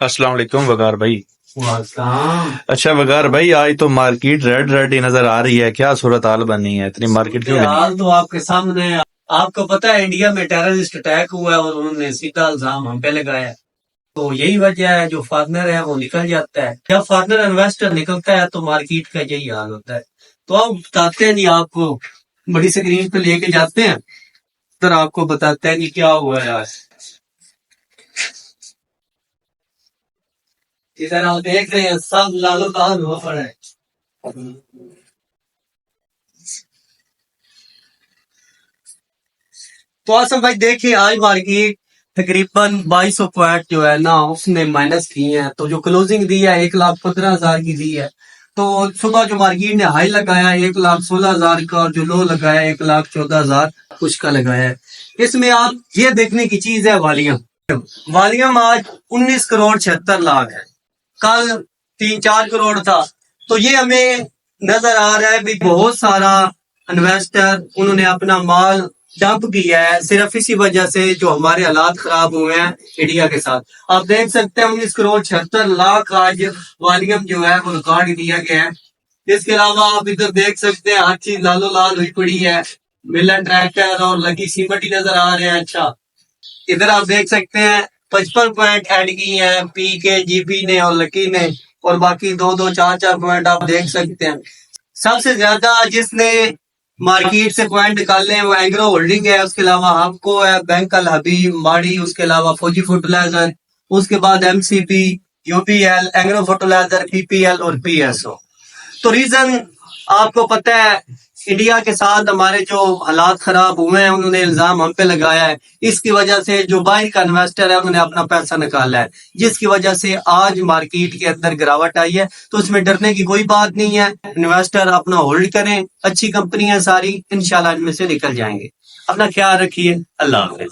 अस्सलाम वालेकुम वकार भाई। वाह, अच्छा वकार भाई, आज तो मार्केट रेड रेड ही नजर आ रही है, क्या सूरत हाल बनी है, इतनी मार्केट क्यों बनी है? हाल तो आपके सामने है। आपको पता है इंडिया में टेररिस्ट अटैक हुआ है और उन्होंने सीधा इल्जाम हम पे लगाया है। तो यही वजह है, जो फॉरनर है वो निकल जाता है। जब फॉरनर इन्वेस्टर निकलता है तो मार्केट का यही हाल होता है। तो आप बताते हैं जी, आपको बड़ी स्क्रीन पे लेके जाते हैं, फिर आपको बताते हैं कि क्या हुआ है आज। इधर आप देख रहे हैं सब लालो लाल हुआ पड़ा है। तो आसम भाई देखिए, आज मार्केट तकरीबन 2200 पॉइंट जो है ना उसने माइनस की है। तो जो क्लोजिंग दी है 1,15,000 की दी है। तो सुबह जो मार्केट ने हाई लगाया 1,16,000 का और जो लो लगाया 1,14,000 कुछ का लगाया है। इसमें आप ये देखने की चीज है, वॉल्यूम वॉल्यूम आज 19,76,00,000 है। कल 3-4 करोड़ था। तो ये हमें नजर आ रहा है भी बहुत सारा इन्वेस्टर उन्होंने अपना माल डंप किया है, सिर्फ इसी वजह से जो हमारे हालात खराब हुए हैं इंडिया के साथ। आप देख सकते हैं 19,76,00,000 आज वॉल्यूम जो है वो रिकॉर्ड किया गया है। इसके अलावा आप इधर देख सकते हैं हर चीज लालो लाल हुई पड़ी है। मिलन ट्रैक्टर और लकी सीमेंट ही नजर आ रहे हैं। अच्छा, इधर आप देख सकते हैं 55 पॉइंट ऐड की है पी के जीपी ने और लकी ने, और बाकी 2-2, 4-4 पॉइंट आप देख सकते हैं। सबसे ज्यादा जिसने मार्केट से पॉइंट निकाले हैं वो एग्रो होल्डिंग है, उसके अलावा आपको है बैंक अल हबीब माड़ी, उसके अलावा फौजी फर्टिलाइजर, उसके बाद MCP, UPL, agro fertilizer, PPL और पीएसओ। तो रीजन आपको पता है, इंडिया के साथ हमारे जो हालात खराब हुए हैं उन्होंने इल्जाम हम पे लगाया है। इसकी वजह से जो बाहर का इन्वेस्टर है उन्होंने अपना पैसा निकाला है, जिसकी वजह से आज मार्केट के अंदर गिरावट आई है। तो इसमें डरने की कोई बात नहीं है। इन्वेस्टर अपना होल्ड करें, अच्छी कंपनी है सारी, इंशाल्लाह इनमें से निकल जाएंगे। अपना ख्याल रखिए। अल्लाह हाफिज।